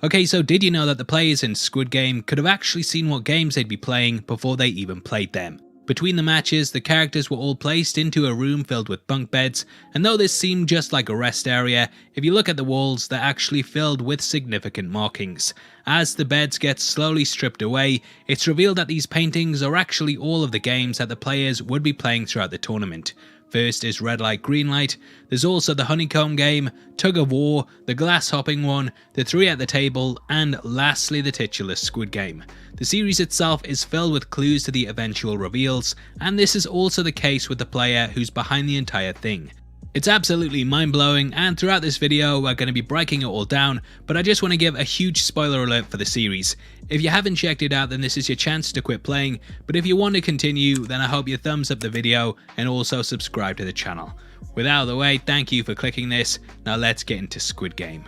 Okay, so did you know that the players in Squid Game could have actually seen what games they'd be playing before they even played them? Between the matches, the characters were all placed into a room filled with bunk beds, and though this seemed just like a rest area, if you look at the walls, they're actually filled with significant markings. As the beds get slowly stripped away, it's revealed that these paintings are actually all of the games that the players would be playing throughout the tournament. First is red light, green light, there's also the honeycomb game, Tug of War, the glass hopping one, the three at the table, and lastly the titular Squid Game. The series itself is filled with clues to the eventual reveals, and this is also the case with the player who's behind the entire thing. It's absolutely mind-blowing, and throughout this video we're going to be breaking it all down, but I just want to give a huge spoiler alert for the series. If you haven't checked it out, then this is your chance to quit playing, but if you want to continue, then I hope you thumbs up the video and also subscribe to the channel. With that out of the way, thank you for clicking this. Now let's get into Squid Game.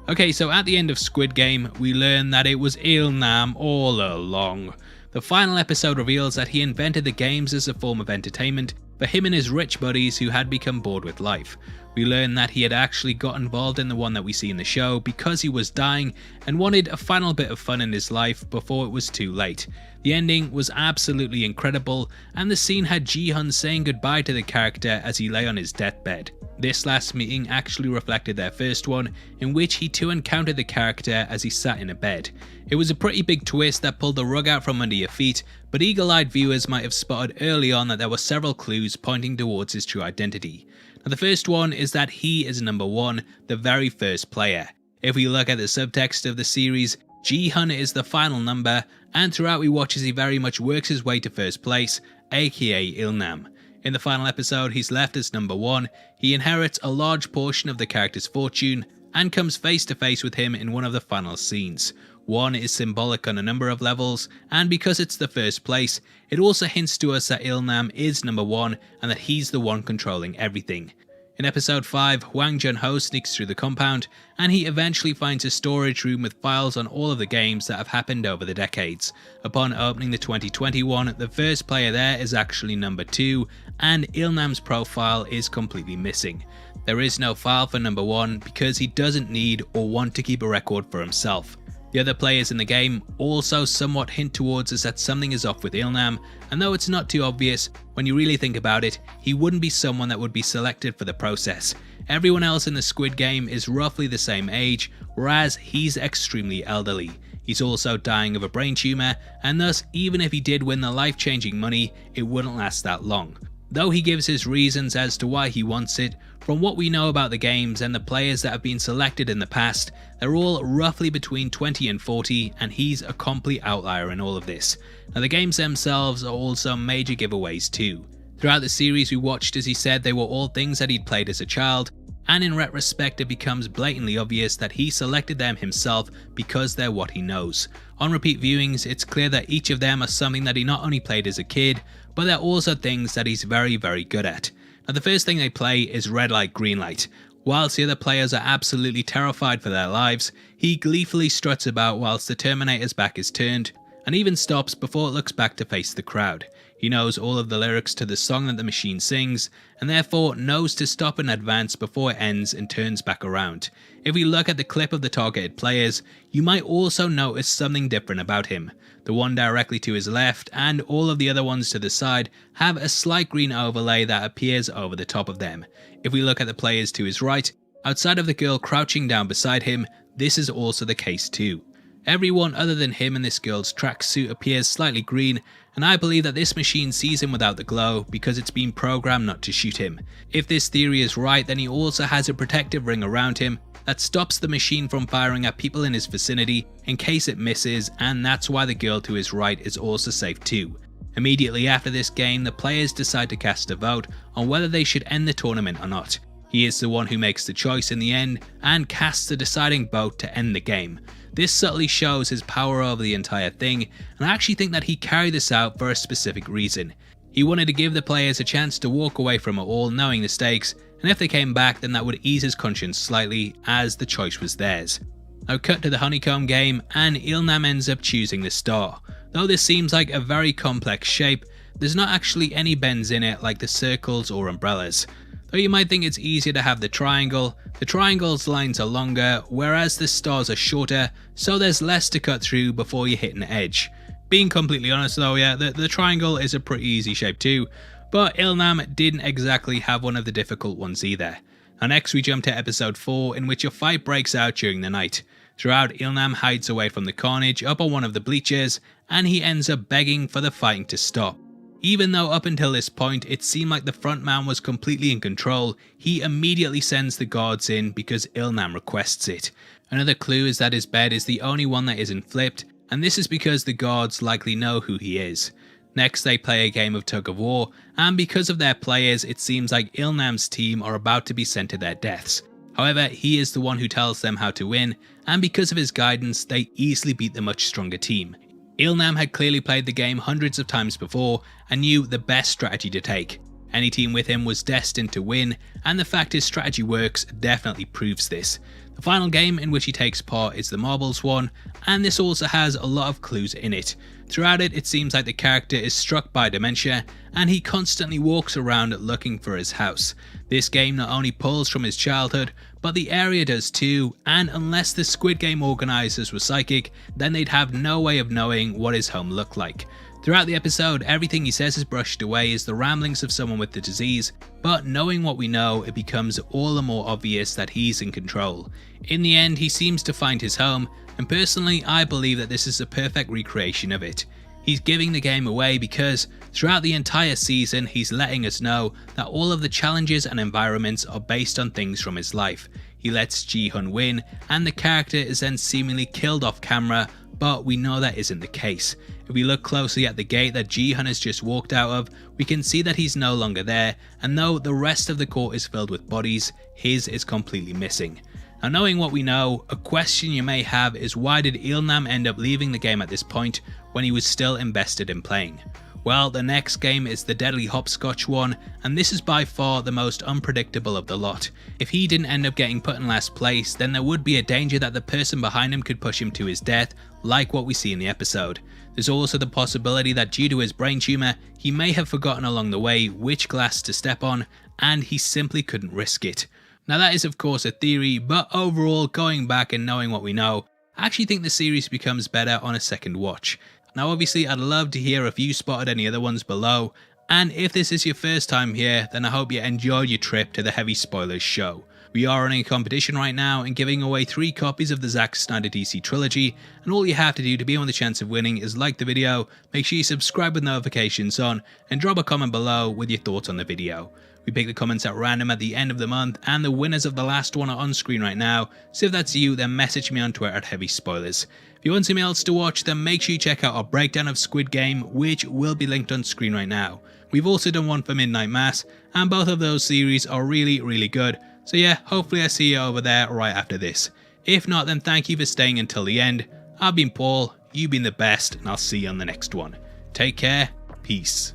Okay, so at the end of Squid Game, we learn that it was Il-nam all along. The final episode reveals that he invented the games as a form of entertainment for him and his rich buddies who had become bored with life. We learn that he had actually got involved in the one that we see in the show because he was dying and wanted a final bit of fun in his life before it was too late. The ending was absolutely incredible, and the scene had Ji-hun saying goodbye to the character as he lay on his deathbed. This last meeting actually reflected their first one, in which he too encountered the character as he sat in a bed. It was a pretty big twist that pulled the rug out from under your feet, but eagle-eyed viewers might have spotted early on that there were several clues pointing towards his true identity. Now the first one is that he is number 1, the very first player. If we look at the subtext of the series, Ji-hun is the final number, and throughout we watch as he very much works his way to first place, aka Il-nam. In the final episode, he's left as number 1, he inherits a large portion of the character's fortune, and comes face to face with him in one of the final scenes. 1 is symbolic on a number of levels, and because it's the first place, it also hints to us that Il-nam is number 1 and that he's the one controlling everything. In episode 5, Hwang Jun-ho sneaks through the compound, and he eventually finds a storage room with files on all of the games that have happened over the decades. Upon opening the 2021, the first player there is actually number 2, and Il-nam's profile is completely missing. There is no file for number 1 because he doesn't need or want to keep a record for himself. The other players in the game also somewhat hint towards us that something is off with Il-nam, and though it's not too obvious, when you really think about it, he wouldn't be someone that would be selected for the process. Everyone else in the Squid Game is roughly the same age, whereas he's extremely elderly. He's also dying of a brain tumour, and thus even if he did win the life-changing money, it wouldn't last that long. Though he gives his reasons as to why he wants it, from what we know about the games and the players that have been selected in the past, they're all roughly between 20 and 40, and he's a complete outlier in all of this. Now the games themselves are also major giveaways too. Throughout the series we watched as he said they were all things that he'd played as a child, and in retrospect it becomes blatantly obvious that he selected them himself because they're what he knows. On repeat viewings, it's clear that each of them are something that he not only played as a kid, but they're also things that he's very good at. Now the first thing they play is red light, green light. Whilst the other players are absolutely terrified for their lives, he gleefully struts about whilst the Terminator's back is turned, and even stops before it looks back to face the crowd. He knows all of the lyrics to the song that the machine sings, and therefore knows to stop in advance before it ends and turns back around. If we look at the clip of the targeted players, you might also notice something different about him. The one directly to his left and all of the other ones to the side have a slight green overlay that appears over the top of them. If we look at the players to his right, outside of the girl crouching down beside him, this is also the case too. Everyone other than him in this girl's tracksuit appears slightly green, and I believe that this machine sees him without the glow because it's been programmed not to shoot him. If this theory is right, then he also has a protective ring around him that stops the machine from firing at people in his vicinity in case it misses, and that's why the girl to his right is also safe too. Immediately after this game, the players decide to cast a vote on whether they should end the tournament or not. He is the one who makes the choice in the end and casts the deciding vote to end the game. This subtly shows his power over the entire thing, and I actually think that he carried this out for a specific reason. He wanted to give the players a chance to walk away from it all knowing the stakes, and if they came back then that would ease his conscience slightly as the choice was theirs. Now cut to the honeycomb game, and Il-nam ends up choosing the star. Though this seems like a very complex shape, there's not actually any bends in it like the circles or umbrellas. Though you might think it's easier to have the triangle's lines are longer, whereas the stars are shorter, so there's less to cut through before you hit an edge. Being completely honest though, yeah, the triangle is a pretty easy shape too, but Ilnam didn't exactly have one of the difficult ones either. Now next we jump to episode 4, in which a fight breaks out during the night. Throughout, Ilnam hides away from the carnage up on one of the bleachers, and he ends up begging for the fighting to stop. Even though up until this point it seemed like the front man was completely in control, he immediately sends the guards in because Ilnam requests it. Another clue is that his bed is the only one that isn't flipped, and this is because the guards likely know who he is. Next they play a game of Tug of War, and because of their players it seems like Ilnam's team are about to be sent to their deaths. However, he is the one who tells them how to win, and because of his guidance they easily beat the much stronger team. Ilnam had clearly played the game hundreds of times before and knew the best strategy to take. Any team with him was destined to win, and the fact his strategy works definitely proves this. The final game in which he takes part is the marbles one, and this also has a lot of clues in it. Throughout it, it seems like the character is struck by dementia, and he constantly walks around looking for his house. This game not only pulls from his childhood, but the area does too, and unless the Squid Game organisers were psychic, then they'd have no way of knowing what his home looked like. Throughout the episode, everything he says is brushed away as the ramblings of someone with the disease, but knowing what we know, it becomes all the more obvious that he's in control. In the end, he seems to find his home, and personally I believe that this is a perfect recreation of it. He's giving the game away because throughout the entire season he's letting us know that all of the challenges and environments are based on things from his life. He lets Ji-hun win, and the character is then seemingly killed off camera, but we know that isn't the case. If we look closely at the gate that Ji-hun has just walked out of, we can see that he's no longer there, and though the rest of the court is filled with bodies, his is completely missing. Now knowing what we know, a question you may have is why did Ilnam end up leaving the game at this point when he was still invested in playing? Well, the next game is the deadly hopscotch one, and this is by far the most unpredictable of the lot. If he didn't end up getting put in last place, then there would be a danger that the person behind him could push him to his death, like what we see in the episode. There's also the possibility that due to his brain tumour, he may have forgotten along the way which glass to step on, and he simply couldn't risk it. Now that is of course a theory, but overall, going back and knowing what we know, I actually think the series becomes better on a second watch. Now obviously I'd love to hear if you spotted any other ones below, and if this is your first time here, then I hope you enjoyed your trip to the Heavy Spoilers show. We are running a competition right now and giving away 3 copies of the Zack Snyder DC trilogy, and all you have to do to be on the chance of winning is like the video, make sure you subscribe with notifications on, and drop a comment below with your thoughts on the video. We pick the comments at random at the end of the month, and the winners of the last one are on screen right now, so if that's you, then message me on Twitter at Heavy Spoilers. If you want something else to watch, then make sure you check out our breakdown of Squid Game, which will be linked on screen right now. We've also done one for Midnight Mass, and both of those series are really good, so yeah, hopefully I see you over there right after this. If not, then thank you for staying until the end. I've been Paul, you've been the best, and I'll see you on the next one. Take care, peace.